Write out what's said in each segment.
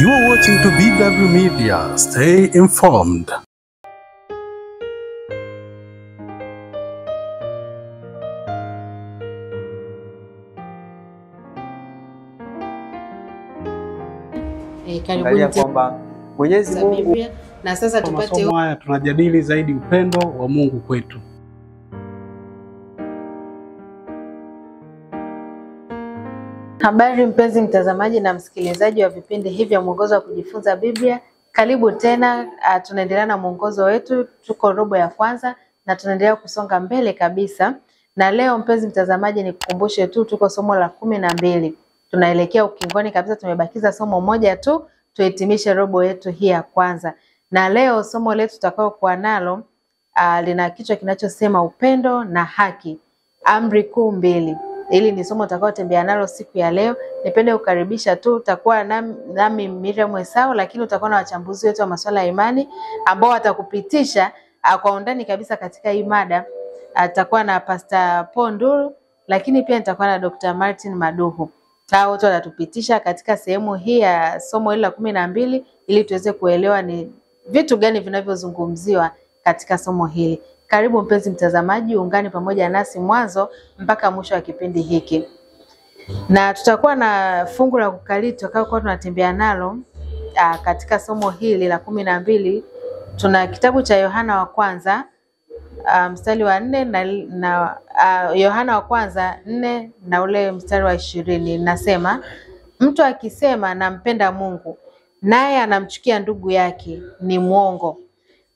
You are watching to BW Media. Stay informed. Karibuni kwamba Mwenyezi Mungu. Na sasa tupate masomo haya tunajadili zaidi upendo wa Mungu kwetu. Habari mpenzi mtazamaji na msikilizaji wa vipindi hivi vya mwongozo wa kujifunza Biblia. Karibu tena, tunaendelea na mwongozo wetu, tuko robo ya kwanza na tunaendelea kusonga mbele kabisa. Na leo mpenzi mtazamaji nikukumbushe tu tuko somo la 12. Tunaelekea ukingoni kabisa, tumebakiza somo moja tu tuhitimishe robo yetu hii ya kwanza. Na leo somo letu tutakao kuwa nalo lina kichwa kinachosema upendo na haki, amri kuu 2. Hili ni somo tutakao tembea nalo siku ya leo. Nipende kukaribisha tu, utakuwa nami Miriam Esau, lakini utakuwa na wachambuzi wetu wa masuala ya imani ambao watakupitisha kwa undani kabisa katika hii mada. Atakuwa na Pastor Paul Nduru, lakini pia nitakuwa na Dr. Martin Maduhu. Hao wote watatupitisha katika sehemu hii ya somo hili la 12 ili tuweze kuelewa ni vitu gani vinavyozungumziwa katika somo hili. Karibu mpenzi mtazamaji, ungane pamoja nasi mwanzo mpaka mwisho wa kipindi hiki. Na tutakuwa na fungu la kukalili tutakayokuwa tunatembea nalo katika somo hili la 12. Tuna kitabu cha Yohana wa kwanza mstari wa 4 na Yohana wa kwanza 4 na ule mstari wa 20. Nasema, mtu akisema nampenda Mungu naye anamchukia ndugu yake ni mwongo.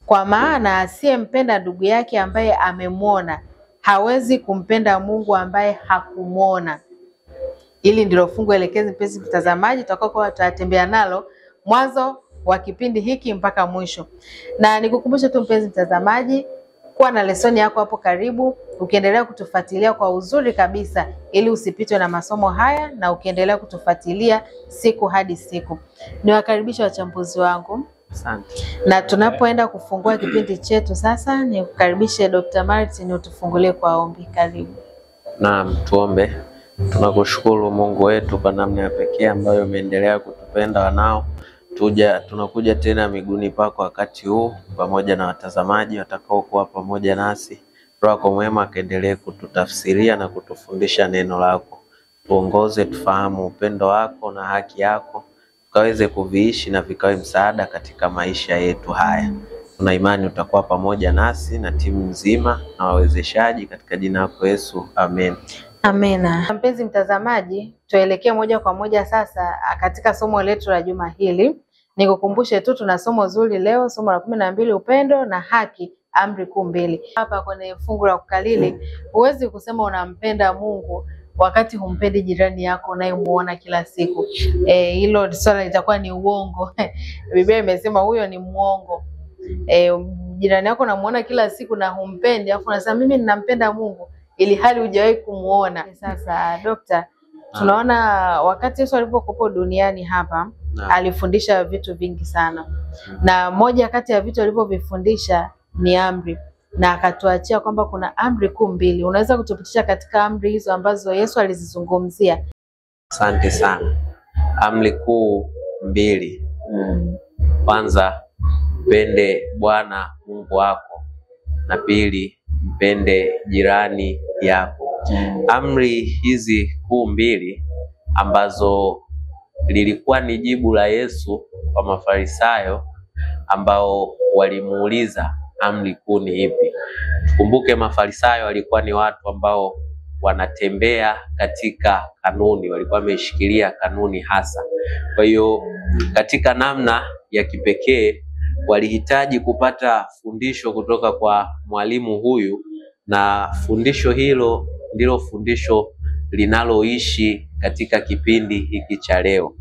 Kwa maana asiyempenda ndugu yake ambaye amemwona hawezi kumpenda Mungu ambaye hakumwona. Hili ndilo fungu elekezi mpenzi mtazamaji tutakaokuwa tutatembea nalo mwanzo wa kipindi hiki mpaka mwisho. Na nikukumbushe tu mpenzi mtazamaji, kuwa na lesoni yako hapo karibu, ukiendelea kutufuatilia kwa uzuri kabisa ili usipitwe na masomo haya, na ukiendelea kutufuatilia siku hadi siku. Niwakaribisha wachambuzi wangu. Asante. Na tunapoenda kufungua kipindi chetu sasa, nikukaribishe Dr. Martin utufungulie kwa ombi. Karibu. Naam, tuombe. Tunakushukuru Mungu wetu kwa namna ya pekee ambayo umeendelea kutupenda wanao. Tunakuja tena miguuni pako wakati huu pamoja na watazamaji watakao kuwa pamoja nasi. Roho yako mwema akaendelee kututafsiria na kutufundisha neno lako. Tuongoze tufahamu upendo wako na haki yako, tukaweze kuviishi na vikawe msaada katika maisha yetu haya. Tuna imani utakuwa pamoja nasi na timu nzima na wawezeshaji katika jina lako Yesu. Amen. Amena. Mpenzi mtazamaji, tuelekee moja kwa moja sasa katika somo letu la juma hili. Nikukumbushe tu tuna somo zuri leo, somo la 12, upendo na haki, amri kuu 2. Hapa kwenye fungu la kukalili, huwezi kusema unampenda Mungu wakati humpendi jirani yako unayemuona kila siku. Hilo swala litakuwa ni uongo. Biblia imesema huyo ni muongo. Jirani yako unamuona kila siku na humpendi, afu unasema mimi ninampenda Mungu ili hali hujawahi kumuona. Sasa dokta, tunaona wakati Yesu alipokuwa duniani hapa alifundisha vitu vingi sana. Na moja kati ya vitu alivyovifundisha ni amri, na akatuachia kwamba kuna amri kuu 2. Unaweza kutupitisha katika amri hizo ambazo Yesu alizizungumzia? Asante sana. Amri kuu 2. Kwanza, mpende Bwana Mungu wako, na pili, mpende jirani yako. Amri hizi kuu 2 ambazo lilikuwa ni jibu la Yesu kwa Mafarisayo ambao walimuuliza amri kuu ni ipi. Tukumbuke Mafarisayo walikuwa ni watu ambao wanatembea katika kanuni, walikuwa wameshikilia kanuni hasa. Kwa hiyo katika namna ya kipekee walihitaji kupata fundisho kutoka kwa mwalimu huyu, na fundisho hilo ndilo fundisho linaloishi katika kipindi hiki cha leo.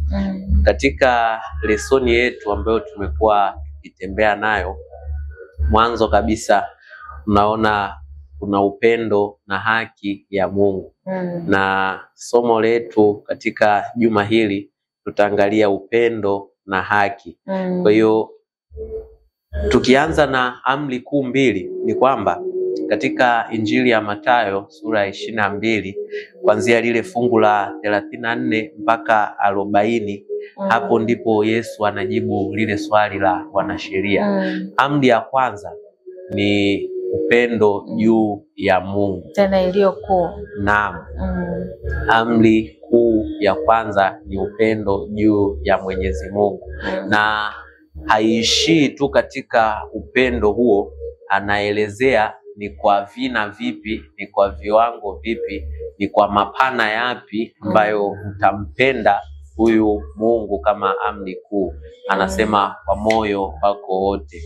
Katika lesoni yetu ambayo tumekuwa tukitembea nayo, mwanzo kabisa tunaona kuna upendo na haki ya Mungu. Na somo letu katika juma hili tutaangalia upendo na haki. Kwa hiyo tukianza na amri kuu 2 ni kwamba katika Injili ya Mathayo sura ya 22 kuanzia lile fungu la 34 mpaka 40 Hapo ndipo Yesu anajibu lile swali la wanasheria. Amri ya kwanza ni upendo juu ya Mungu, tena iliyo kuu. Naam. Amri kuu ya kwanza ni upendo juu ya Mwenyezi Mungu. Na haishii tu katika upendo huo, anaelezea ni kwa vina vipi, ni kwa viwango vipi, ni kwa mapana yapi ambayo utampenda huyu Mungu kama amri kuu. Anasema kwa moyo wako wote,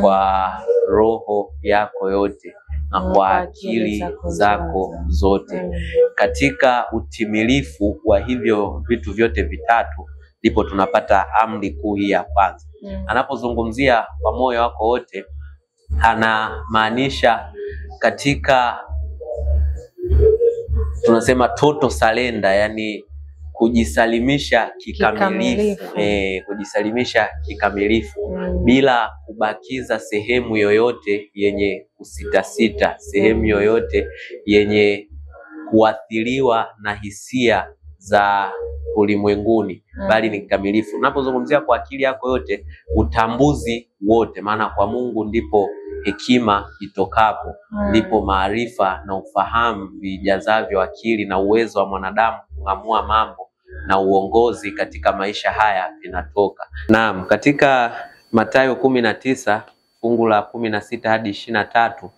kwa roho yako yote, na kwa akili zako zote. Katika utimilifu wa hivyo vitu vyote vitatu ndipo tunapata amri kuu hii ya kwanza. Anapozungumzia kwa moyo wako wote, anamaanisha katika, tunasema total surrender, yani kujisalimisha kikamilifu. Kujisalimisha kikamilifu bila kubakiza sehemu yoyote yenye kusitasita, sehemu yoyote yenye kuathiriwa na hisia za ulimwenguni, bali ni kikamilifu. Unapozungumzia kwa akili yako yote, utambuzi wote, maana kwa Mungu ndipo hekima itokapo, ndipo maarifa na ufahamu vijazavyo akili, na uwezo wa mwanadamu kuamua mambo na uongozi katika maisha haya vinatoka. Naam, katika Mathayo 19 fungu la 16 hadi 23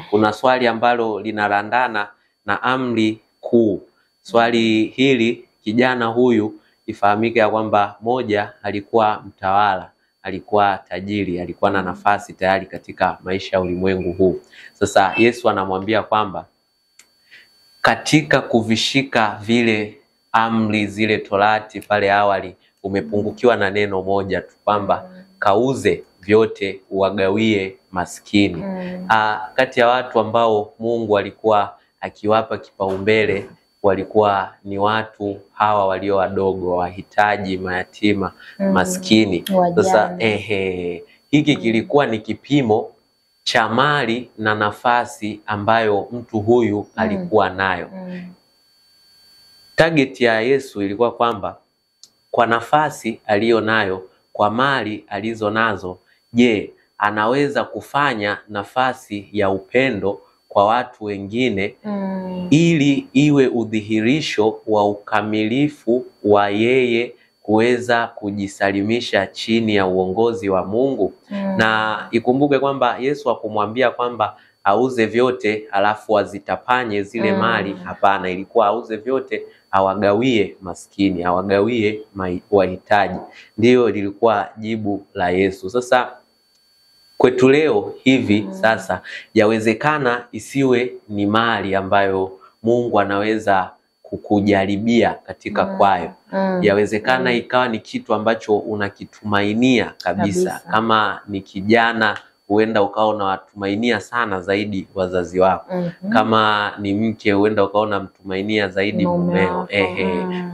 kuna swali ambalo linarandana na amri kuu. Swali hili, kijana huyu ifahamike ya kwamba moja, alikuwa mtawala, alikuwa tajiri, alikuwa na nafasi tayari katika maisha ya ulimwengu huu. Sasa Yesu anamwambia kwamba katika kuvishika vile amri, zile torati pale awali, umepungukiwa na neno moja tu, kwamba kauze vyote uwagawie maskini. Kati ya watu ambao Mungu alikuwa akiwapa kipaumbele walikuwa ni watu hawa walio wadogo, wahitaji, mayatima, maskini. Sasa hiki kilikuwa ni kipimo cha mali na nafasi ambayo mtu huyu alikuwa nayo. Target ya Yesu ilikuwa kwamba kwa nafasi aliyo nayo, kwa mali alizo nazo, je, anaweza kufanya nafasi ya upendo kwa watu wengine ili iwe udhihirisho wa ukamilifu wa yeye kuweza kujisalimisha chini ya uongozi wa Mungu. Na ikumbuke kwamba Yesu hakumwambia kwamba auze vyote alafu azitapanye zile mali. Hapana, ilikuwa auze vyote, awagawie maskini, awagawie wahitaji. Ndiyo lilikuwa jibu la Yesu. Sasa kwetu leo hivi sasa, yawezekana isiwe ni mali ambayo Mungu anaweza kukujaribia katika kwayo. Yawezekana ikawa ni kitu ambacho unakitumainia kabisa. Kama ni kijana, huenda ukawa unawatumainia sana zaidi wazazi wako. Kama ni mke, huenda ukawa unamtumainia zaidi mumeo.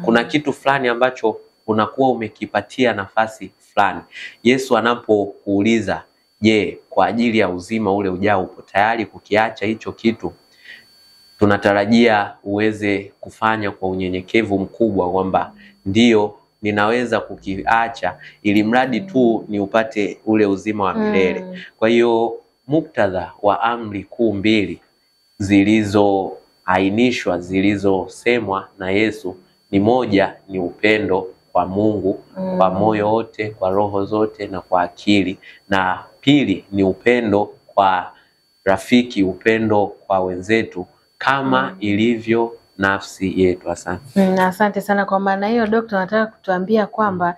Kuna kitu fulani ambacho unakuwa umekipatia nafasi fulani. Yesu anapokuuliza, je, kwa ajili ya uzima ule ujao upo tayari kukiacha hicho kitu? Tunatarajia uweze kufanya kwa unyenyekevu mkubwa kwamba ndiyo, ninaweza kukiacha ili mradi tu ni upate ule uzima wa milele. Kwa hiyo muktadha wa amri kuu mbili zilizoainishwa, zilizosemwa na Yesu ni moja, ni upendo kwa Mungu kwa moyo wote, kwa roho zote na kwa akili, na pili ni upendo kwa rafiki, upendo kwa wenzetu kama ilivyo nafsi yetu. Asante. Asante sana. Kwa maana hiyo, Dokta, nataka kutuambia kwamba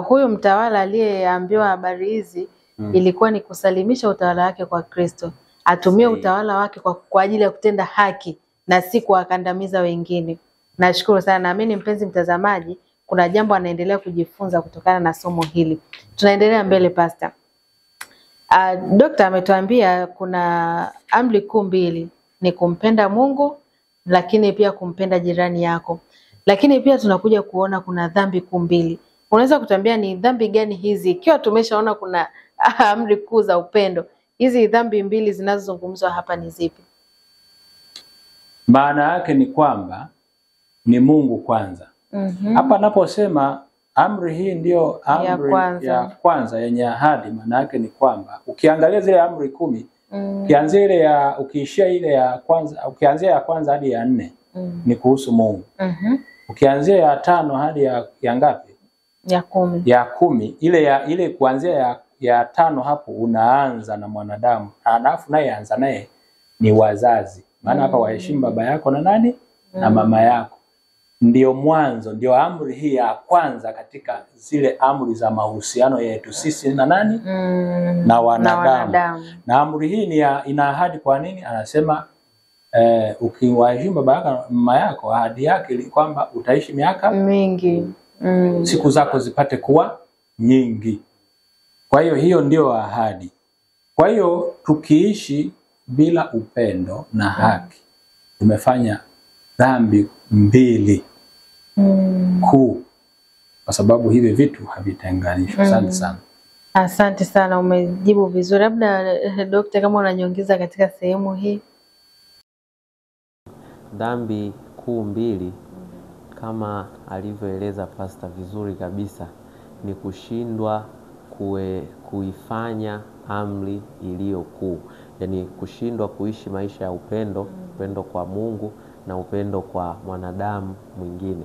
huyu mtawala aliyeambiwa habari hizi ilikuwa ni kusalimisha utawala wake kwa Kristo, atumie utawala wake kwa ajili ya kutenda haki na si kuwakandamiza wengine. Nashukuru sana. Naamini mpenzi mtazamaji, kuna jambo anaendelea kujifunza kutokana na somo hili. Tunaendelea mbele, Pastor. Dokta ametuambia kuna amri kuu mbili, ni kumpenda Mungu lakini pia kumpenda jirani yako. Lakini pia tunakuja kuona kuna dhambi kuu mbili. Unaweza kutuambia ni dhambi gani hizi? Ikiwa tumeshaona kuna amri kuu za upendo, hizi dhambi mbili zinazozungumzwa hapa ni zipi? Maana yake ni kwamba ni Mungu kwanza. Hapa naposema amri hii ndio amri ya kwanza yenye ahadi. Maana yake ni kwamba ukiangalia zile amri 10, ukianzia ile ya ukiishia ile ya kwanza, ukianzia ya kwanza hadi ya 4 ni kuhusu Mungu. Ukianzia ya 5 hadi ya ngapi? Ya 10. Ya 10, ile kuanzia ya 5 hapo unaanza na mwanadamu. Alafu naye anza naye ni wazazi. Maana hapa waheshimu baba yako na nani? Na mama yako. Ndio mwanzo, ndio amri hii ya kwanza katika zile amri za mahusiano yetu sisi na nani? Na wanadamu. Na amri hii ina ahadi. Kwa nini? Anasema ukiwaheshimu baba yako na mama yako, ahadi yake ni kwamba utaishi miaka mingi. Siku zako zipate kuwa nyingi. Kwa hiyo ndio ahadi. Kwa hiyo tukiishi bila upendo na haki, tumefanya dhambi mbili kuu, kwa sababu hivi vitu havitenganishwi. Asante sana. Asante sana, umejibu vizuri. Labda Dokta, kama unanyongeza katika sehemu hii. Dhambi kuu mbili kama alivyoeleza Pastor vizuri kabisa ni kushindwa kuifanya amri iliyo kuu, yani kushindwa kuishi maisha ya upendo kwa Mungu na upendo kwa mwanadamu mwingine.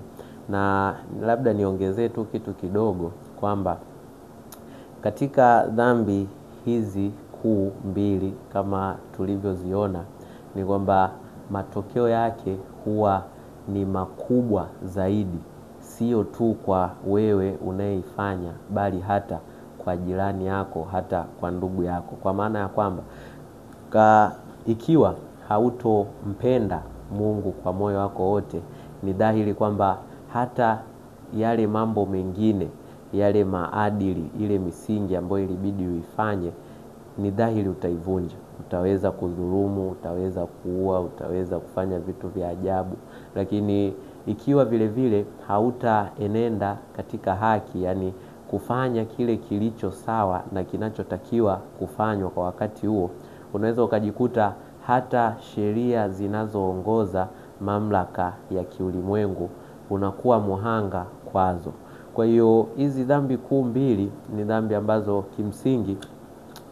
Na labda niongezee tu kitu kidogo kwamba katika dhambi hizi kuu mbili kama tulivyoziona ni kwamba matokeo yake huwa ni makubwa zaidi, sio tu kwa wewe unayeifanya, bali hata kwa jirani yako, hata kwa ndugu yako. Kwa maana ya kwamba ikiwa hautompenda Mungu kwa moyo wako wote, ni dhahiri kwamba hata yale mambo mengine, yale maadili, ile misingi ambayo ilibidi uifanye, ni dhahiri utaivunja. Utaweza kudhulumu, utaweza kuua, utaweza kufanya vitu vya ajabu. Lakini ikiwa vile vile hautaenenda katika haki, yani kufanya kile kilicho sawa na kinachotakiwa kufanywa kwa wakati huo, unaweza ukajikuta hata sheria zinazoongoza mamlaka ya kiulimwengu unakuwa muhanga kwazo. Kwa hiyo hizi dhambi kuu mbili ni dhambi ambazo kimsingi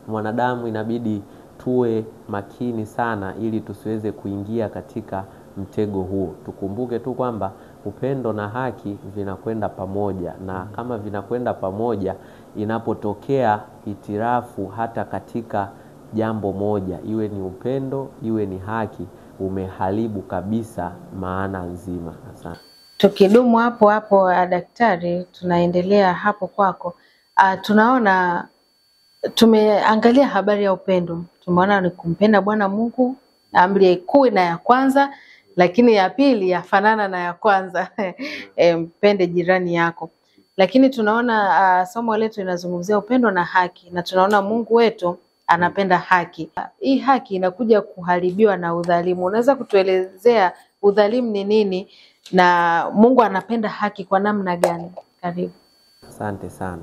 mwanadamu inabidi tuwe makini sana ili tusiweze kuingia katika mtego huo. Tukumbuke tu kwamba upendo na haki vinakwenda pamoja, na kama vinakwenda pamoja, inapotokea itirafu hata katika jambo moja, iwe ni upendo, iwe ni haki, umeharibu kabisa maana nzima. Asante. Tukidumu hapo hapo daktari, tunaendelea hapo kwako. Tunaona tumeangalia habari ya upendo. Tumeona ni kumpenda Bwana Mungu, amri kuu na ya kwanza, lakini ya pili yafanana na ya kwanza. Mpende jirani yako. Lakini tunaona somo letu linazungumzia upendo na haki, na tunaona Mungu wetu anapenda haki. Hii haki inakuja kuharibiwa na udhalimu. Unaweza kutuelezea udhalimu ni nini na Mungu anapenda haki kwa namna gani? Karibu. Asante sana.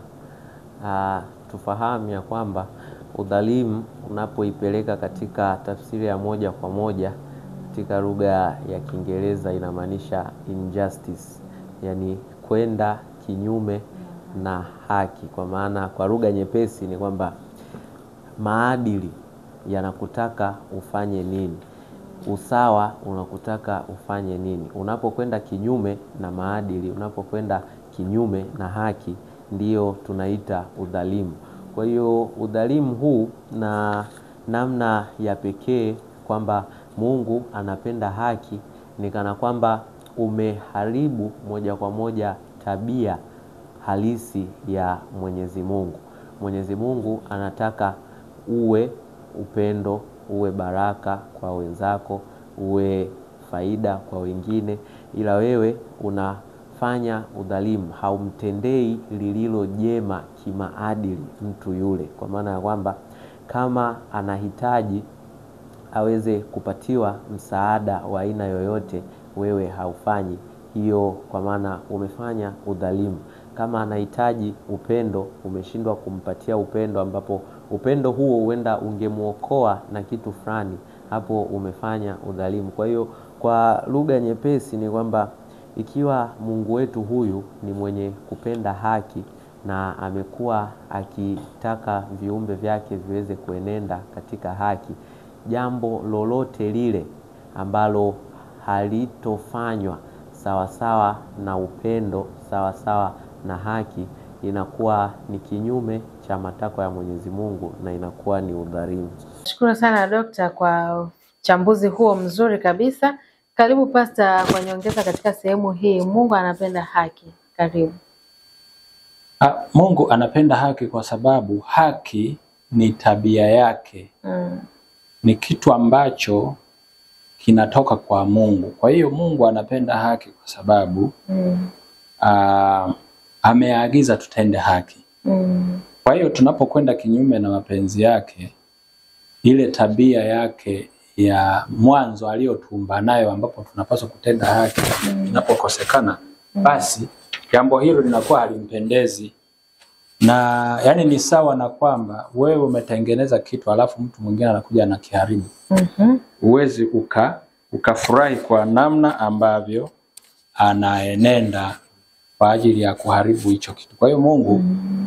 Tufahamu ya kwamba udhalimu unapoipeleka katika tafsiri ya moja kwa moja katika lugha ya Kiingereza inamaanisha injustice, yani kwenda kinyume na haki. Kwa maana kwa lugha nyepesi ni kwamba maadili yanakutaka ufanye nini, usawa unakutaka ufanye nini. Unapokwenda kinyume na maadili, unapokwenda kinyume na haki, ndiyo tunaita udhalimu. Kwa hiyo udhalimu huu na namna ya pekee kwamba Mungu anapenda haki, ni kana kwamba umeharibu moja kwa moja tabia halisi ya Mwenyezi Mungu. Mwenyezi Mungu anataka uwe upendo, uwe baraka kwa wenzako, uwe faida kwa wengine, ila wewe unafanya udhalimu, haumtendei lililo jema kimaadili mtu yule. Kwa maana ya kwamba kama anahitaji aweze kupatiwa msaada wa aina yoyote, wewe haufanyi hiyo, kwa maana umefanya udhalimu. Kama anahitaji upendo, umeshindwa kumpatia upendo, ambapo upendo huo huenda ungemuokoa na kitu fulani, hapo umefanya udhalimu. Kwa hiyo kwa lugha nyepesi ni kwamba Ikiwa Mungu wetu huyu ni mwenye kupenda haki na amekuwa akitaka viumbe vyake viweze kuenenda katika haki, jambo lolote lile ambalo halitofanywa sawasawa na upendo, sawasawa na haki, inakuwa ni kinyume cha matakwa ya Mwenyezi Mungu na inakuwa ni udhalimu. Shukuru sana Dokta kwa uchambuzi huo mzuri kabisa. Karibu Pastor kwa nyongeza katika sehemu hii. Mungu anapenda haki. Karibu. Mungu anapenda haki kwa sababu haki ni tabia yake. Ni kitu ambacho kinatoka kwa Mungu. Kwa hiyo Mungu anapenda haki kwa sababu ameagiza tutende haki. Kwa hiyo tunapokwenda kinyume na mapenzi yake, ile tabia yake ya mwanzo aliyotuumba nayo ambapo tunapaswa kutenda haki inapokosekana, basi jambo hilo linakuwa halimpendezi. Na yani ni sawa na kwamba wewe umetengeneza kitu alafu mtu mwingine anakuja na kiharibu. Uwezi ukafurahi kwa namna ambavyo anaenenda kwa ajili ya kuharibu hicho kitu. Kwa hiyo Mungu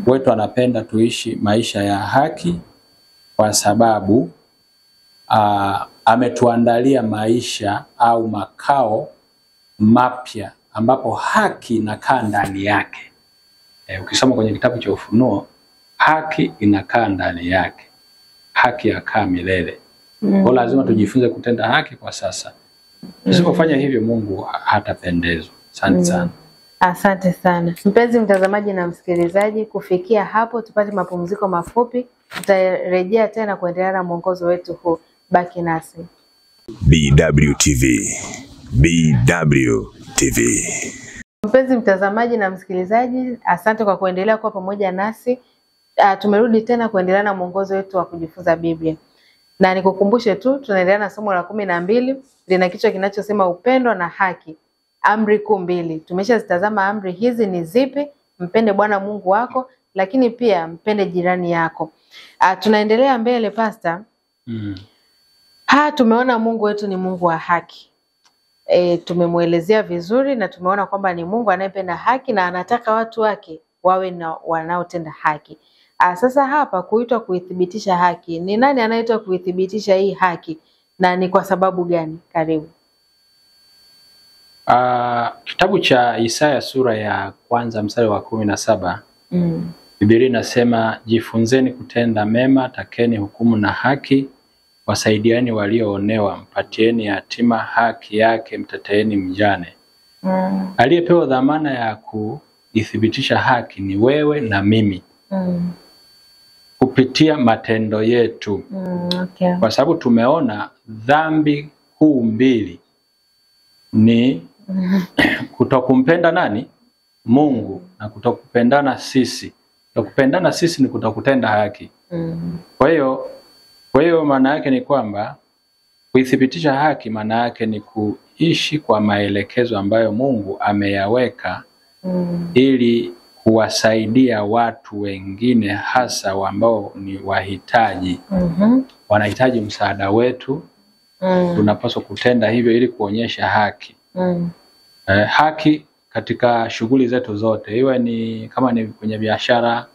wetu anapenda tuishi maisha ya haki kwa sababu ametuandalia maisha au makao mapya ambapo haki inakaa ndani yake. Ukisoma kwenye kitabu cha Ufunuo, haki inakaa ndani yake. Haki yakaa milele. Kwa lazima tujifunze kutenda haki kwa sasa. Tusipofanya hivyo Mungu hatapendezwa. Asante sana. Asante sana. Mpenzi mtazamaji na msikilizaji, kufikia hapo tupate mapumziko mafupi. Tutarejea tena kuendelea na mwongozo wetu huu. Baki nasi. BWTV. BWTV. Mpenzi mtazamaji na msikilizaji, asante kwa kuendelea kuwa pamoja nasi. Tumerudi tena kuendelea na mwongozo wetu wa kujifunza Biblia. Na nikukumbushe tu tunaendelea na somo la 12, lina kichwa kinachosema upendo na haki. Amri kuu 2. Tumeshazitazama amri hizi ni zipi? Mpende Bwana Mungu wako, lakini pia mpende jirani yako. Tunaendelea mbele Pastor. Tumeona Mungu wetu ni Mungu wa haki. Tumemuelezea vizuri na tumeona kwamba ni Mungu anayependa haki na anataka watu wake wawe na wanaotenda haki. Sasa hapa kuitwa kuithibitisha haki. Ni nani anaitwa kuithibitisha hii haki na ni kwa sababu gani? Karibu. Kitabu cha Isaya sura ya 1 mstari wa 17. Biblia inasema, jifunzeni kutenda mema, takeni hukumu na haki, wasaidiani walioonewa, mpatieni yatima haki yake, mteteeni mjane. Aliyepewa dhamana ya kuithibitisha haki ni wewe na mimi. Kupitia matendo yetu. Okay. Kwa sababu tumeona dhambi kuu mbili ni kutokumpenda nani? Mungu, na kutokupendana sisi. Kutokupendana sisi ni kutokutenda haki. Kwa hiyo maana yake ni kwamba kuithibitisha haki maana yake ni kuishi kwa maelekezo ambayo Mungu ameyaweka ili kuwasaidia watu wengine, hasa ambao ni wahitaji. Wanahitaji msaada wetu. Tunapaswa kutenda hivyo ili kuonyesha haki. Haki katika shughuli zetu zote, iwe ni kama ni kwenye biashara,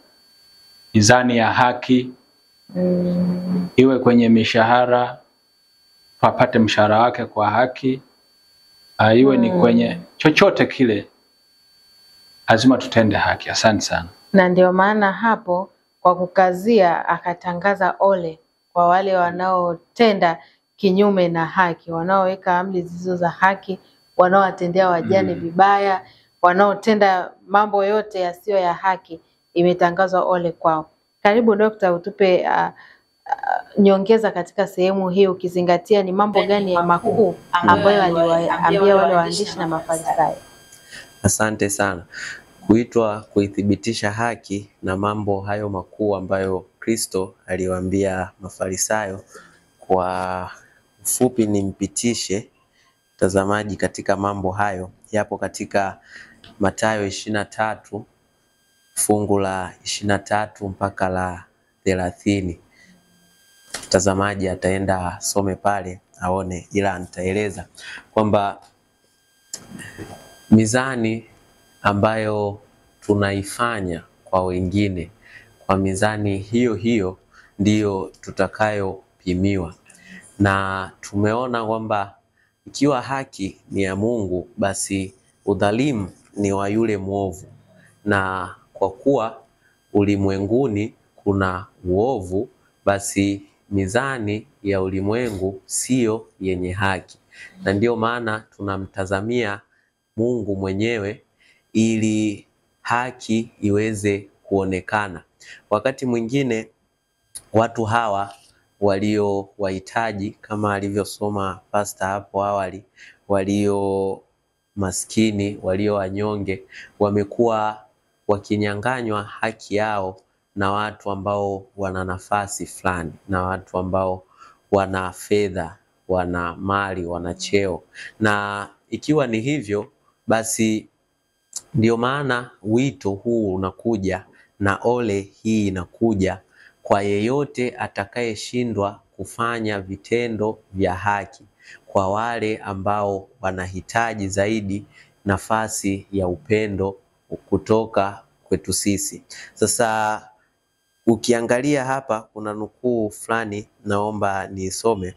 mizani ya haki. Iwe kwenye mishahara, tupate mshahara wake kwa haki. Iwe ni kwenye chochote kile, lazima tutende haki. Asante sana. Na ndio maana hapo kwa kukazia akatangaza ole kwa wale wanaotenda kinyume na haki, wanaoweka amri zisizo za haki, wanaowatendea wajane vibaya, wanaotenda mambo yote yasiyo ya haki, imetangazwa ole kwao. Karibu Dokta, utupe nyongeza katika sehemu hii, ukizingatia ni mambo gani ya makuu ambayo aliwaambia wale waandishi na Mafarisayo. Asante sana. Kuitwa kuithibitisha haki na mambo hayo makuu ambayo Kristo aliwaambia Mafarisayo, kwa ufupi nimpitishe mtazamaji katika mambo hayo. Yapo katika Mathayo 23 fungu la 23 mpaka la 30. Mtazamaji ataenda some pale aone, ila nitaeleza kwamba mizani ambayo tunaifanya kwa wengine, kwa mizani hiyo hiyo ndiyo tutakayopimiwa. Na tumeona kwamba ikiwa haki ni ya Mungu, basi udhalimu ni wa yule mwovu. Na kwa kuwa ulimwenguni kuna uovu, basi mizani ya ulimwengu sio yenye haki. Na ndio maana tunamtazamia Mungu mwenyewe ili haki iweze kuonekana. Wakati mwingine watu hawa walio wahitaji, kama alivyosoma pastor hapo awali, walio maskini, walio wanyonge, wamekuwa wakinyang'anywa haki yao na watu ambao wana nafasi fulani, na watu ambao wana fedha, wana mali, wana cheo. Na ikiwa ni hivyo, basi ndio maana wito huu unakuja na ole hii inakuja kwa yeyote atakayeshindwa kufanya vitendo vya haki, kwa wale ambao wanahitaji zaidi nafasi ya upendo kutoka kwetu sisi. Sasa ukiangalia hapa kuna nukuu fulani naomba niisome.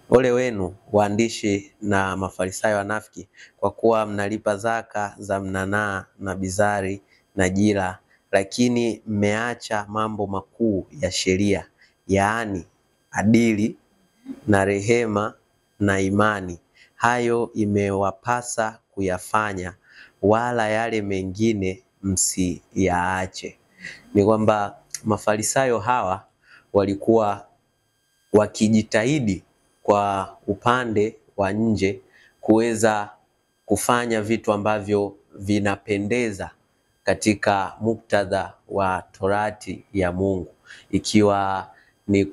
Ole wenu waandishi na Mafarisayo wanafiki, kwa kuwa mnalipa zaka za mnanaa na bizari na jira, lakini mmeacha mambo makuu ya sheria, yaani adili na rehema na imani. Hayo imewapasa kuyafanya, wala yale mengine msiyaache. Ni kwamba Mafarisayo hawa walikuwa wakijitahidi kwa upande wa nje kuweza kufanya vitu ambavyo vinapendeza katika muktadha wa Torati ya Mungu, ikiwa ni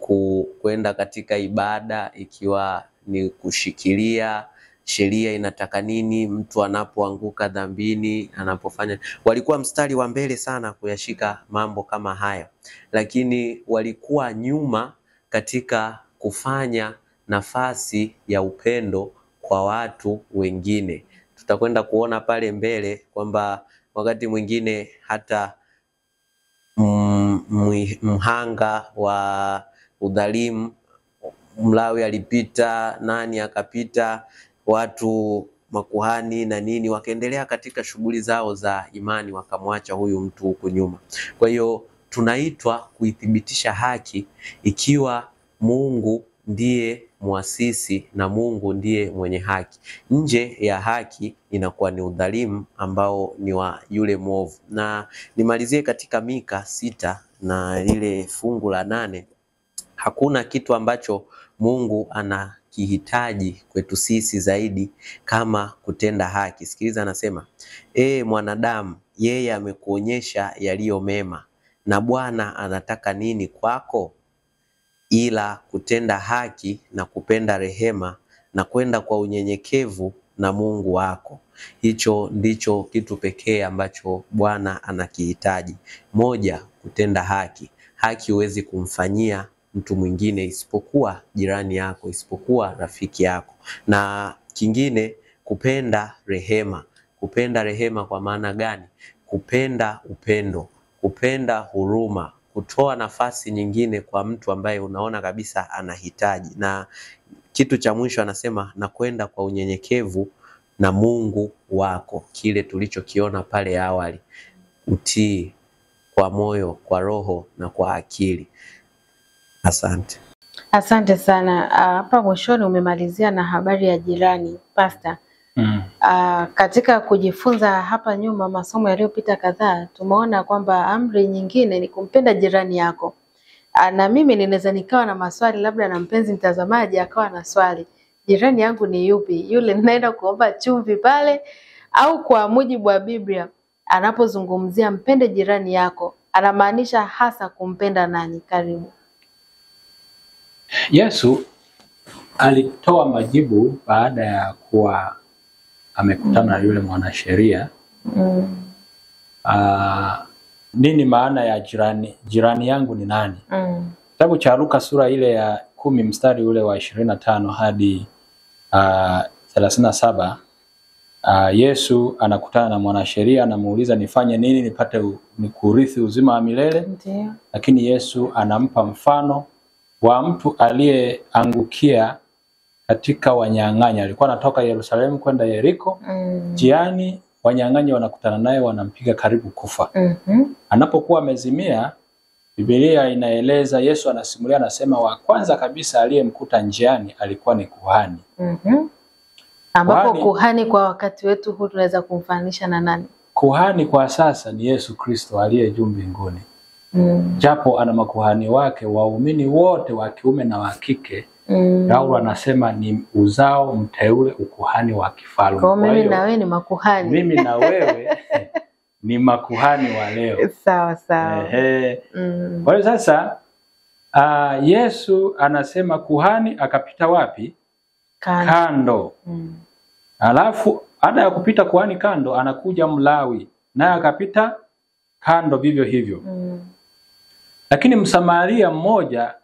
kwenda katika ibada, ikiwa ni kushikilia sheria inataka nini mtu anapoanguka dhambini, anapofanya. Walikuwa mstari wa mbele sana kuyashika mambo kama haya, lakini walikuwa nyuma katika kufanya nafasi ya upendo kwa watu wengine. Tutakwenda kuona pale mbele kwamba wakati mwingine hata mhanga wa udhalimu, Mlawi alipita, nani akapita, watu makuhani na nini wakaendelea katika shughuli zao za imani, wakamwacha huyu mtu huku nyuma. Kwa hiyo tunaitwa kuithibitisha haki ikiwa Mungu ndiye muasisi na Mungu ndiye mwenye haki. Nje ya haki inakuwa ni udhalimu ambao ni wa yule mwovu. Na nimalizie katika Mika 6 na lile fungu la 8. Hakuna kitu ambacho Mungu anakihitaji kwetu sisi zaidi kama kutenda haki. Sikiliza, anasema, mwanadamu, yeye amekuonyesha yaliyo mema, na Bwana anataka nini kwako? Ila kutenda haki na kupenda rehema na kwenda kwa unyenyekevu na Mungu wako. Hicho ndicho kitu pekee ambacho Bwana anakihitaji. Moja, kutenda haki. Haki huwezi kumfanyia mtu mwingine isipokuwa jirani yako, isipokuwa rafiki yako. Na kingine, kupenda rehema. Kupenda rehema kwa maana gani? Kupenda upendo, kupenda huruma, kutoa nafasi nyingine kwa mtu ambaye unaona kabisa anahitaji. Na kitu cha mwisho anasema, na kwenda kwa unyenyekevu na Mungu wako. Kile tulichokiona pale awali, utii kwa moyo, kwa roho na kwa akili. Asante. Asante sana. Hapa mwishoni umemalizia na habari ya jirani, Pastor. Katika kujifunza hapa nyuma, masomo yaliyopita kadhaa, tumeona kwamba amri nyingine ni kumpenda jirani yako. Na mimi ninaweza nikawa na maswali, labda na mpenzi mtazamaji akawa na swali, jirani yangu ni yupi? Yule ninaenda kuomba chumvi pale, au kwa mujibu wa Biblia anapozungumzia mpende jirani yako anamaanisha hasa kumpenda nani? Karibu. Yesu alitoa majibu baada ya kuwa amekutana na yule mwanasheria. Nini maana ya jirani yangu ni nani? Kitabu cha Luka sura ile ya 10 mstari ule wa 25 hadi 37, Yesu anakutana na mwanasheria, anamuuliza nifanye nini nipate kurithi uzima wa milele. Ndiyo. Lakini Yesu anampa mfano wa mtu aliyeangukia katika wanyang'anyi. Alikuwa anatoka Yerusalemu kwenda Yeriko. Njiani wanyang'anyi wanakutana naye, wanampiga karibu kufa. Anapokuwa amezimia, Biblia inaeleza, Yesu anasimulia, anasema wa kwanza kabisa aliyemkuta njiani alikuwa ni kuhani. Ambapo kuhani kwa wakati wetu huu tunaweza kumfananisha na nani? Kuhani kwa sasa ni Yesu Kristo aliye juu mbinguni. Japo ana makuhani wake waumini wote wa kiume na wa kike. Paulo anasema ni uzao mteule, ukuhani wa kifalme. Kwa mimi na wewe ni makuhani. Mimi na wewe ni makuhani wa leo. Sawa sawa. Kwa hiyo sasa Yesu anasema kuhani akapita wapi? Kando. Alafu baada ya kupita kuhani kando, anakuja Mlawi naye akapita kando vivyo hivyo. Lakini Msamaria mmoja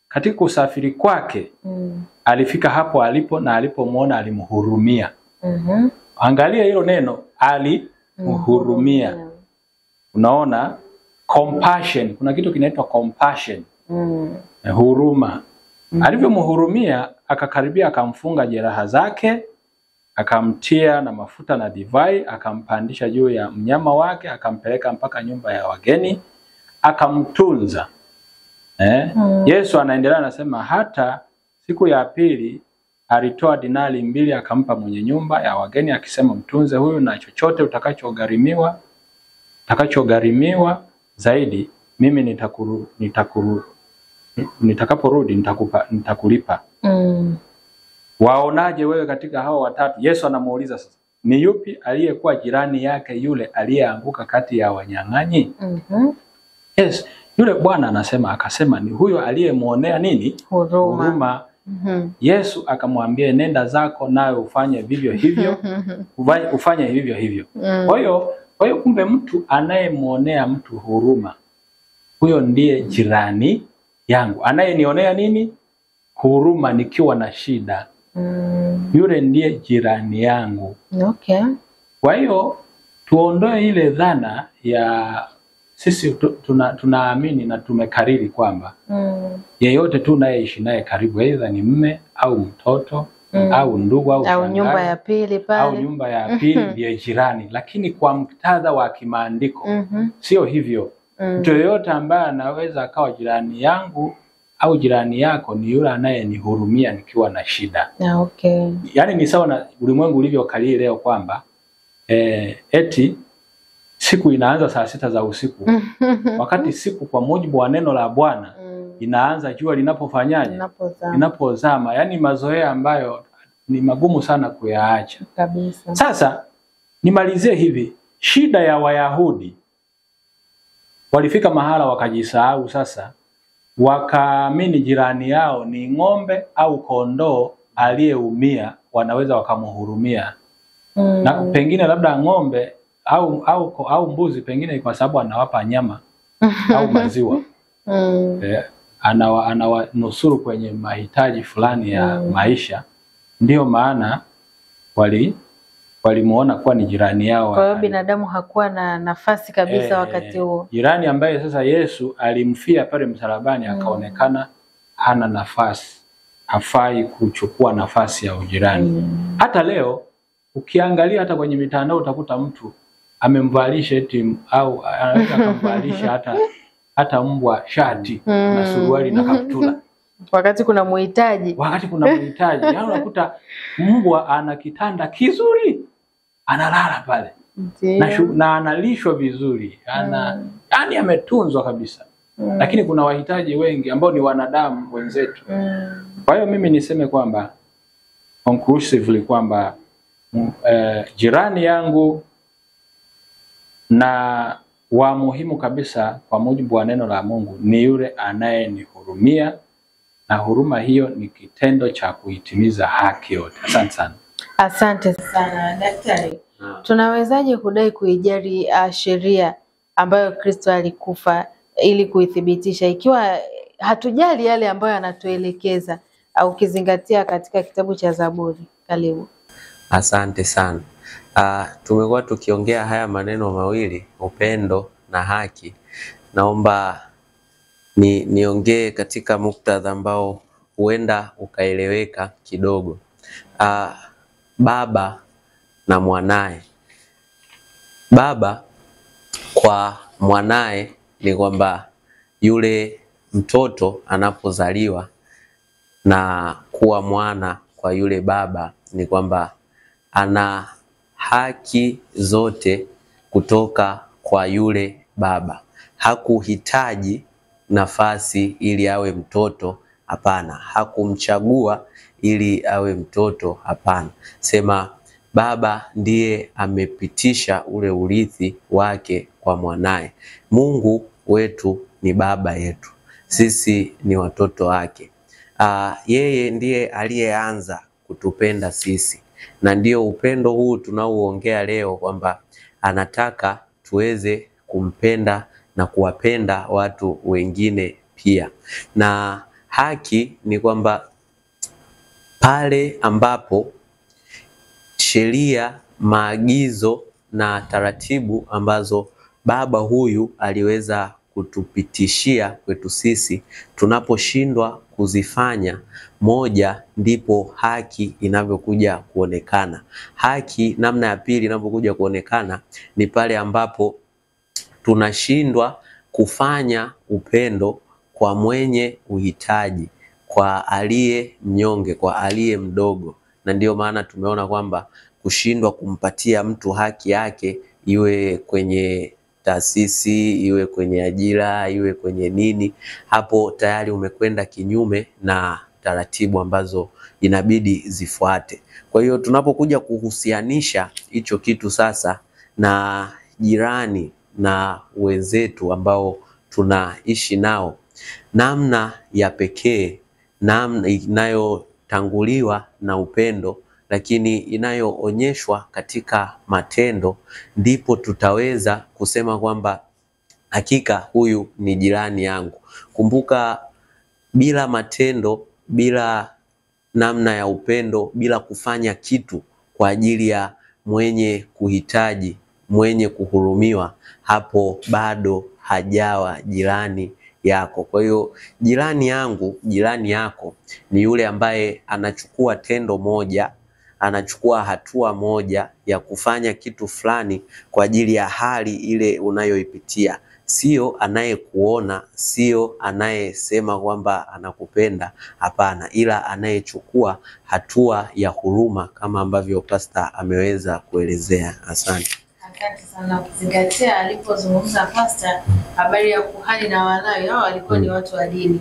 katika usafiri kwake alifika hapo alipo, na alipomwona alimhurumia. Angalia hilo neno, alimhurumia. Unaona compassion, kuna kitu kinaitwa compassion. Huruma. Alivyomhurumia, akakaribia akamfunga jeraha zake, akamtia na mafuta na divai, akampandisha juu ya mnyama wake, akampeleka mpaka nyumba ya wageni, akamtunza. Yesu anaendelea anasema hata siku ya pili alitoa dinari 2 akampa mwenye nyumba ya wageni, akisema mtunze huyu, na chochote utakachogharimiwa zaidi mimi nitakaporudi nitakulipa. Waonaje wewe katika hao watatu? Yesu anamuuliza sasa, ni yupi aliyekuwa jirani yake yule aliyeanguka kati ya wanyang'anyi? Yes, yule bwana akasema ni huyo aliyemuonea nini? Huruma. Yesu akamwambia nenda zako nawe ufanye vivyo hivyo. Ufanye vivyo hivyo. Kwa hiyo kumbe mtu anayemuonea mtu huruma, huyo ndiye jirani yangu. Anayenionea nini? Huruma nikiwa na shida. Yule ndiye jirani yangu. Okay. Kwa hiyo tuondoe ile dhana ya sisi tunaamini na tumekariri kwamba yeyote tu nayeishi naye karibu, aidha ni mme au mtoto au ndugu au nyumba ya pili pale au nyumba ya pili ndiye jirani. Lakini kwa muktadha wa kimaandiko sio hivyo. Mtu yeyote ambaye anaweza akawa jirani yangu au jirani yako ni yule anayenihurumia nikiwa na shida. Okay. Yaani ni sawa na ulimwengu ulivyokalili leo kwamba eti siku inaanza saa 6 za usiku. Wakati siku kwa mujibu wa neno la Bwana inaanza jua linapofanyaje? Linapozama. Yaani mazoea ambayo ni magumu sana kuyaacha. Kabisa. Sasa nimalizie hivi, shida ya Wayahudi walifika mahala wakajisahau sasa, wakaamini jirani yao ni ng'ombe au kondoo aliyeumia, wanaweza wakamhurumia. Na pengine labda ng'ombe au mbuzi pengine kwa sababu anawapa nyama au maziwa. Anawanusuru kwenye mahitaji fulani ya maisha. Ndio maana walimuona kuwa ni jirani yao. Kwa hiyo binadamu hakuwa na nafasi kabisa wakati huo. Jirani ambaye sasa Yesu alimfia pale msalabani akaonekana hana nafasi, hafai kuchukua nafasi ya ujirani. Hata leo ukiangalia hata kwenye mitandao utakuta mtu amemvalisha eti au anaweza kumvalisha hata mbwa shati na suruali na kaptula. Wakati kuna muhitaji. Yaani unakuta mbwa ana kitanda kizuri, analala pale. Na analishwa vizuri. Yaani ametunzwa kabisa. Lakini kuna wahitaji wengi ambao ni wanadamu wenzetu. Kwa hiyo mimi niseme kwamba conclusively kwamba jirani yangu na wa muhimu kabisa kwa mujibu wa neno la Mungu ni yule anayenihurumia, na huruma hiyo ni kitendo cha kuitimiza haki yote. Asante sana. Asante sana daktari. Tunawezaje kudai kuijali sheria ambayo Kristo alikufa ili kuithibitisha ikiwa hatujali yale ambayo anatuelekeza au ukizingatia katika kitabu cha Zaburi? Karibu. Asante sana. Tumekuwa tukiongea haya maneno mawili, upendo na haki. Naomba niongee katika muktadha ambao huenda ukaeleweka kidogo. Baba na mwanae. Baba kwa mwanae ni kwamba yule mtoto anapozaliwa na kuwa mwana kwa yule baba ni kwamba ana haki zote kutoka kwa yule baba. Hakuhitaji nafasi ili awe mtoto, hapana. Hakumchagua ili awe mtoto, hapana. Sema baba ndiye amepitisha ule urithi wake kwa mwanae. Mungu wetu ni baba yetu, sisi ni watoto wake. Yeye ndiye aliyeanza kutupenda sisi, na ndio upendo huu tunaoongea leo kwamba anataka tuweze kumpenda na kuwapenda watu wengine pia. Na haki ni kwamba pale ambapo sheria, maagizo na taratibu ambazo baba huyu aliweza kutupitishia kwetu sisi, tunaposhindwa kuzifanya moja, ndipo haki inavyokuja kuonekana. Haki namna ya pili inapokuja kuonekana ni pale ambapo tunashindwa kufanya upendo kwa mwenye uhitaji, kwa aliye mnyonge, kwa aliye mdogo. Na ndio maana tumeona kwamba kushindwa kumpatia mtu haki yake, iwe kwenye taasisi, iwe kwenye ajira, iwe kwenye nini, hapo tayari umekwenda kinyume na taratibu ambazo inabidi zifuate. Kwa hiyo tunapokuja kuhusianisha hicho kitu sasa na jirani na wenzetu ambao tunaishi nao, namna ya pekee, namna inayotanguliwa na upendo lakini inayoonyeshwa katika matendo, ndipo tutaweza kusema kwamba hakika huyu ni jirani yangu. Kumbuka, bila matendo, bila namna ya upendo, bila kufanya kitu kwa ajili ya mwenye kuhitaji, mwenye kuhurumiwa, hapo bado hajawa jirani yako. Kwa hiyo jirani yangu, jirani yako ni yule ambaye anachukua tendo moja, anachukua hatua moja ya kufanya kitu fulani kwa ajili ya hali ile unayoipitia. Sio anayekuona, sio anayesema kwamba anakupenda, hapana, ila anayechukua hatua ya huruma kama ambavyo Pastor ameweza kuelezea. Asante. Asante sana. Kuzingatia alipozungumza Pastor habari ya kuhani na Walawi, hao walikuwa ni watu wa dini.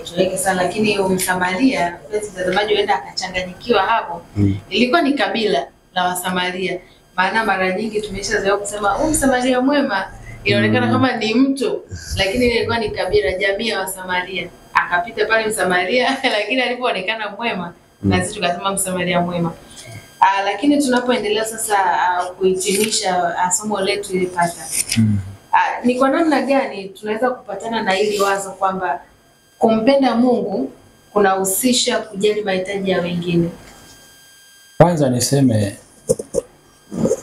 Tuweke sana, lakini Msamaria, mtazamaji huenda akachanganyikiwa hapo. Ilikuwa ni kabila la Wasamaria. Maana mara nyingi tumeshazoea kusema Msamaria mwema, inaonekana kama ni mtu, lakini ilikuwa ni kabila, jamii ya Wasamaria. Akapita pale Msamaria lakini alipoonekana mwema, na sisi tukasema Msamaria mwema. Lakini tunapoendelea sasa kuhitimisha somo letu ilipata. Ni kwa namna gani tunaweza kupatana na hili wazo kwamba kumpenda Mungu kunahusisha kujali mahitaji ya wengine? Kwanza niseme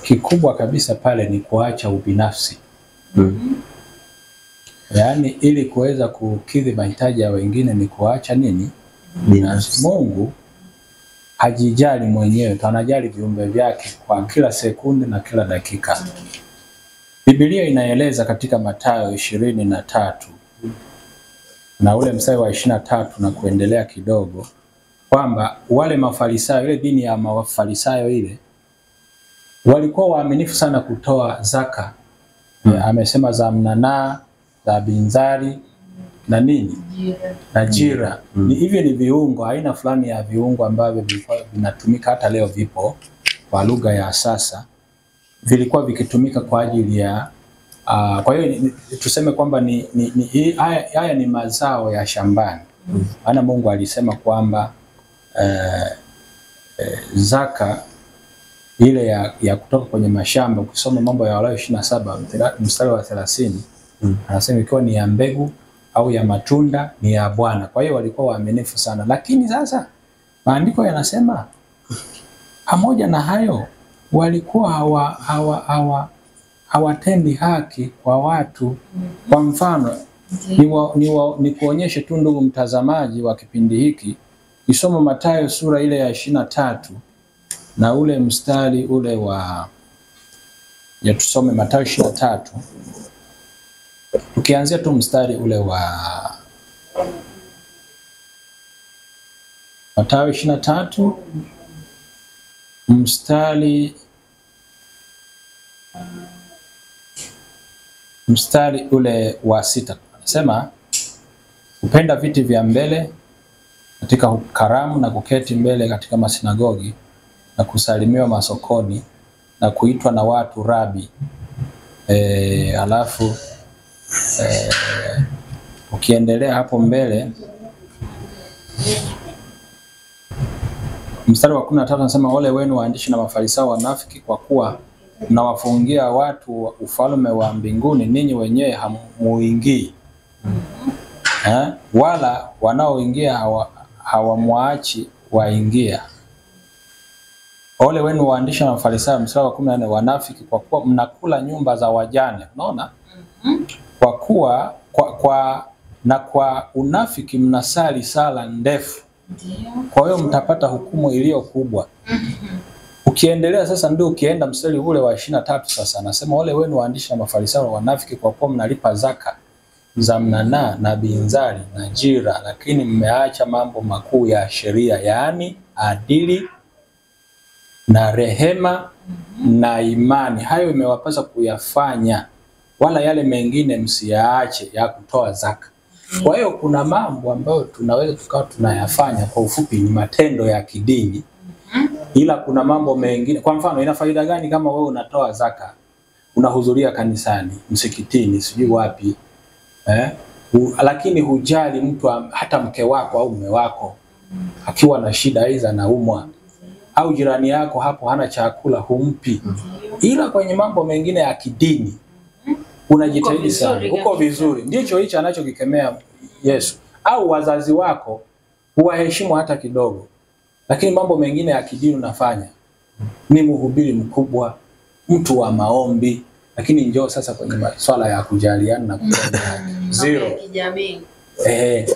kikubwa kabisa pale ni kuacha ubinafsi. Yaani ili kuweza kukidhi mahitaji ya wengine ni kuacha nini? Binafsi. Mungu hajijali mwenyewe, anajali viumbe vyake kwa kila sekunde na kila dakika. Biblia inaeleza katika Mathayo 23 na ule mstari wa 23 na kuendelea kidogo kwamba wale Mafarisayo, ile dini ya Mafarisayo ile, walikuwa waaminifu sana kutoa zaka. Amesema za mnanaa, za binzari na nini? Na jira. Hivyo ni viungo, aina fulani ya viungo ambavyo vinatumika hata leo, vipo kwa lugha ya sasa, vilikuwa vikitumika kwa ajili ya kwa hiyo tuseme kwamba haya ni mazao ya shambani. Maana Mungu alisema kwamba zaka ile ya kutoka kwenye mashamba, ukisoma Mambo ya Walawi 27 mstari wa 30, anasema ikiwa ni ya mbegu au ya matunda ni ya Bwana. Kwa hiyo walikuwa waaminifu sana. Lakini sasa maandiko yanasema pamoja na hayo walikuwa hawatendi haki kwa watu. Kwa mfano, ni kuonyeshe tu ndugu mtazamaji wa kipindi hiki, isoma Mathayo sura ile ya 23 na ule mstari ule tusome Mathayo 23. Tukianzia tu mstari ule wa Mathayo 23 mstari ule wa 6. Anasema, kupenda viti vya mbele katika karamu na kuketi mbele katika masinagogi na kusalimiwa masokoni na kuitwa na watu rabi. Alafu ukiendelea hapo mbele mstari wa 13 anasema, ole wenu waandishi na mafarisayo wanafiki, kwa kuwa mnawafungia watu ufalme wa mbinguni, ninyi wenyewe hamuingii. Wala wanaoingia hawamwachi waingia. Ole wenu waandishi na mafarisayo, mstari wa 14, wanafiki, kwa kuwa mnakula nyumba za wajane. Unaona? Kwa kuwa kwa unafiki mnasali sala ndefu. Kwa hiyo mtapata hukumu iliyo kubwa. Ukiendelea sasa ndio ukienda mstari ule wa 23 sasa anasema, ole wenu waandishi na mafarisayo wanafiki, kwa kuwa mnalipa zaka za mnanaa na binzari na jira, lakini mmeacha mambo makuu ya sheria, yaani adili na rehema na imani. Hayo imewapasa kuyafanya, wala yale mengine msiyaache, ya kutoa zaka. Kwa hiyo kuna mambo ambayo tunaweza tukawa tunayafanya, kwa ufupi ni matendo ya kidini. Ila kuna mambo mengine, kwa mfano, ina faida gani kama wewe unatoa zaka, unahudhuria kanisani, msikitini, sijui wapi, lakini hujali mtu, hata mke wako au mume wako akiwa na shida, aidha anaumwa, au jirani yako hapo hana chakula, humpi. Ila kwenye mambo mengine ya kidini unajitahidi sana, uko vizuri. Ndicho hicho anachokikemea Yesu. Au wazazi wako huwaheshimu hata kidogo, lakini mambo mengine ya kidini unafanya. Ni mhubiri mkubwa, mtu wa maombi, lakini njoo sasa kwenye masuala ya kujaliana na kupenda haki. Zero.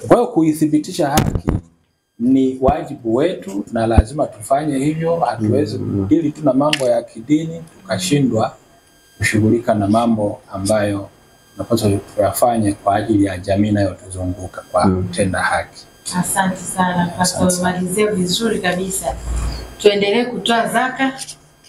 Kwa hiyo kuithibitisha haki ni wajibu wetu na lazima tufanye hivyo. Hatuwezi kudili tu na mambo ya kidini tukashindwa kushughulika na mambo ambayo tunapaswa tuyafanye kwa ajili ya jamii inayotuzunguka kwa kutenda haki. Asante sana kwa kumalizia vizuri kabisa. Tuendelee kutoa zaka,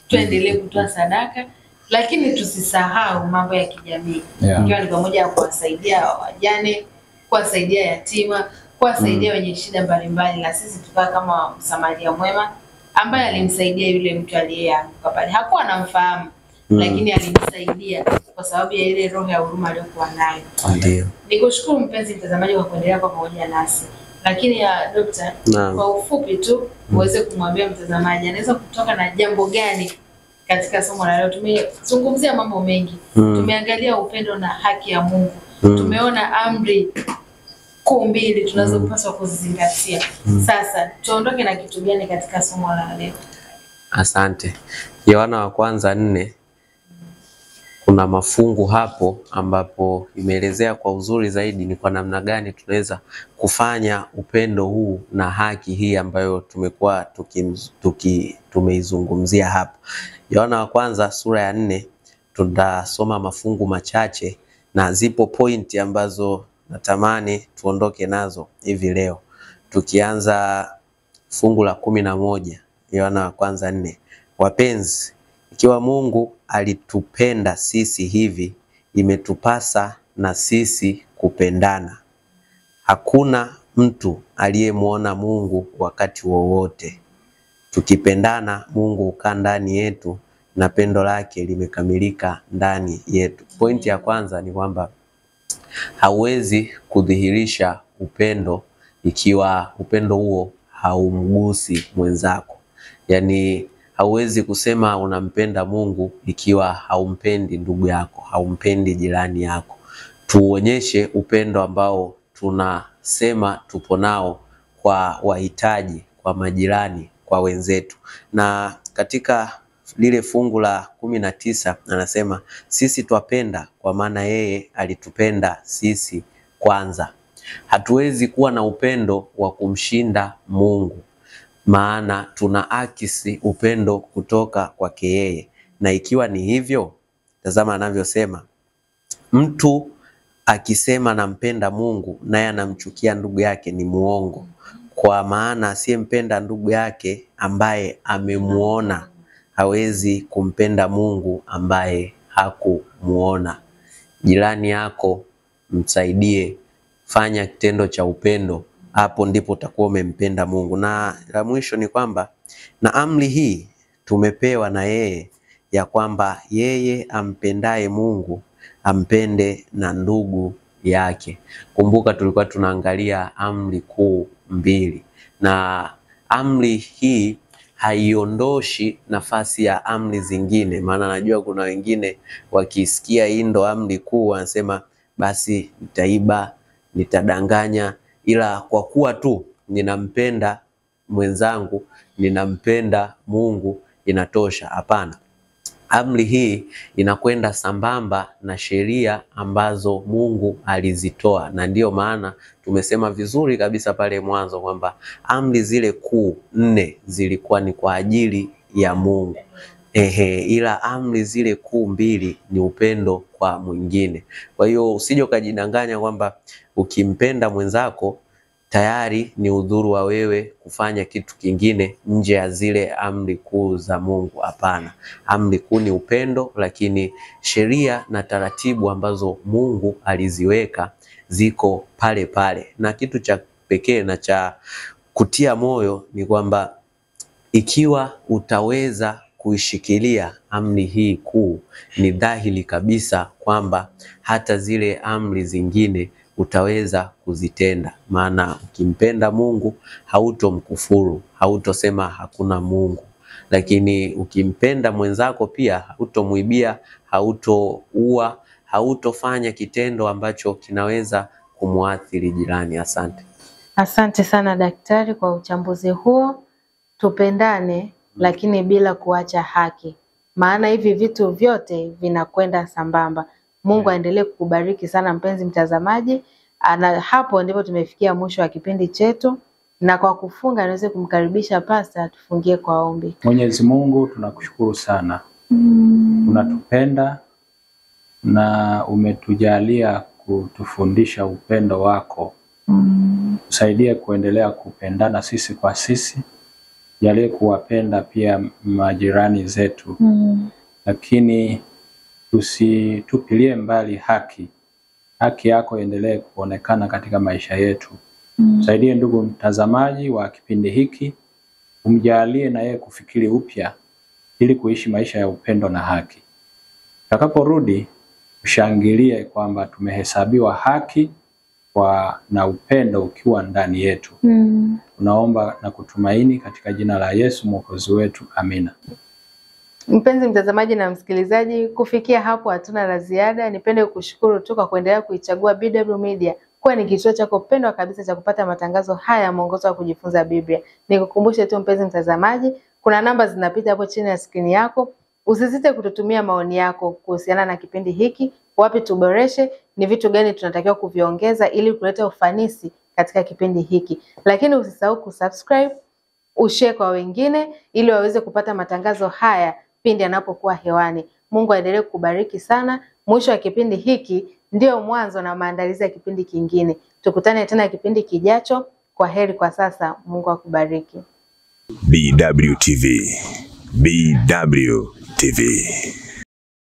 tuendelee kutoa sadaka, lakini tusisahau mambo ya kijamii. Ikiwa ni pamoja na kuwasaidia wajane, kuwasaidia yatima, kuwasaidia wenye shida mbalimbali, na sisi tukawa kama Msamaria mwema ambaye alimsaidia yule mtu aliyeanguka pale. Hakuwa anamfahamu, lakini alimsaidia kwa sababu ya ile roho ya huruma aliyokuwa nayo. Ndio. Nikushukuru mpenzi mtazamaji kwa kuendelea kwa pamoja nasi. Lakini ya Dokta, kwa ufupi tu uweze kumwambia mtazamaji anaweza kutoka na jambo gani katika somo la leo? Tumezungumzia mambo mengi. Tumeangalia upendo na haki ya Mungu. Tumeona amri kuu mbili tunazopaswa kuzingatia. Sasa tuondoke na kitu gani katika somo la leo? Asante. Yohana wa kwanza 4, kuna mafungu hapo ambapo imeelezea kwa uzuri zaidi ni kwa namna gani tunaweza kufanya upendo huu na haki hii ambayo tumekuwa tumeizungumzia hapa. Yohana wa kwanza sura ya 4 tutasoma mafungu machache, na zipo pointi ambazo natamani tuondoke nazo hivi leo. Tukianza fungu la 11, Yohana wa kwanza 4. Wapenzi, ikiwa Mungu alitupenda sisi hivi, imetupasa na sisi kupendana. Hakuna mtu aliyemuona Mungu wakati wowote. Tukipendana, Mungu hukaa ndani yetu na pendo lake limekamilika ndani yetu. Pointi ya kwanza ni kwamba hauwezi kudhihirisha upendo ikiwa upendo huo haumgusi mwenzako. Yaani hauwezi kusema unampenda Mungu ikiwa haumpendi ndugu yako, haumpendi jirani yako. Tuonyeshe upendo ambao tunasema tupo nao kwa wahitaji, kwa majirani, kwa wenzetu. Na katika lile fungu la 19 anasema sisi twapenda kwa maana yeye alitupenda sisi kwanza. Hatuwezi kuwa na upendo wa kumshinda Mungu, maana tuna akisi upendo kutoka kwake yeye. Na ikiwa ni hivyo, tazama anavyosema, mtu akisema nampenda Mungu naye anamchukia ndugu yake ni muongo. Kwa maana asiyempenda ndugu yake ambaye amemuona hawezi kumpenda Mungu ambaye hakumuona. Jirani yako msaidie, fanya kitendo cha upendo, hapo ndipo utakuwa umempenda Mungu. Na la mwisho ni kwamba na amri hii tumepewa na yeye, ya kwamba yeye ampendaye Mungu ampende na ndugu yake. Kumbuka tulikuwa tunaangalia amri kuu 2, na amri hii haiondoshi nafasi ya amri zingine. Maana najua kuna wengine wakisikia hii ndo amri kuu wanasema basi nitaiba, nitadanganya, ila kwa kuwa tu ninampenda mwenzangu, ninampenda Mungu inatosha. Hapana. Amri hii inakwenda sambamba na sheria ambazo Mungu alizitoa, na ndiyo maana tumesema vizuri kabisa pale mwanzo kwamba amri zile kuu 4 zilikuwa ni kwa ajili ya Mungu. Ila amri zile kuu 2 ni upendo kwa mwingine. Kwa hiyo usije ukajidanganya kwamba ukimpenda mwenzako tayari ni udhuru wa wewe kufanya kitu kingine nje ya zile amri kuu za Mungu. Hapana. Amri kuu ni upendo, lakini sheria na taratibu ambazo Mungu aliziweka ziko pale pale. Na kitu cha pekee na cha kutia moyo ni kwamba ikiwa utaweza kuishikilia amri hii kuu, ni dhahiri kabisa kwamba hata zile amri zingine utaweza kuzitenda. Maana ukimpenda Mungu hautomkufuru, hautosema hakuna Mungu. Lakini ukimpenda mwenzako pia hautomuibia, hautoua, hautofanya kitendo ambacho kinaweza kumuathiri jirani. Asante. Asante sana daktari kwa uchambuzi huo. Tupendane lakini bila kuacha haki, maana hivi vitu vyote vinakwenda sambamba. Mungu aendelee kukubariki sana mpenzi mtazamaji. Na hapo ndipo tumefikia mwisho wa kipindi chetu, na kwa kufunga naweza kumkaribisha pasta tufungie kwa ombi. Mwenyezi Mungu tunakushukuru sana. Unatupenda na umetujalia kutufundisha upendo wako. Usaidie kuendelea kupendana sisi kwa sisi. Jalie kuwapenda pia majirani zetu. Lakini tusitupilie mbali haki. Haki yako endelee kuonekana katika maisha yetu. Usaidie ndugu mtazamaji wa kipindi hiki, umjalie na yeye kufikiri upya ili kuishi maisha ya upendo na haki. Tutakaporudi ushangilie kwamba tumehesabiwa haki na upendo ukiwa ndani yetu. Tunaomba na kutumaini katika jina la Yesu Mwokozi wetu. Amina. Mpenzi mtazamaji na msikilizaji, kufikia hapo hatuna la ziada. Nipende kukushukuru tu kwa kuendelea kuichagua BW Media kuwa ni kituo chako pendwa kabisa cha kupata matangazo haya, mwongozo wa kujifunza Biblia. Nikukumbushe tu mpenzi mtazamaji, kuna namba zinapita hapo chini ya skrini yako. Usisite kututumia maoni yako kuhusiana na kipindi hiki, wapi tuboreshe, ni vitu gani tunatakiwa kuviongeza ili kuleta ufanisi katika kipindi hiki. Lakini usisahau kusubscribe, ushare kwa wengine ili waweze kupata matangazo haya pindi yanapokuwa hewani. Mungu aendelee kukubariki sana. Mwisho wa kipindi hiki ndio mwanzo na maandalizi ya kipindi kingine. Tukutane tena kipindi kijacho. Kwa heri kwa sasa. Mungu akubariki. BW TV. BW TV.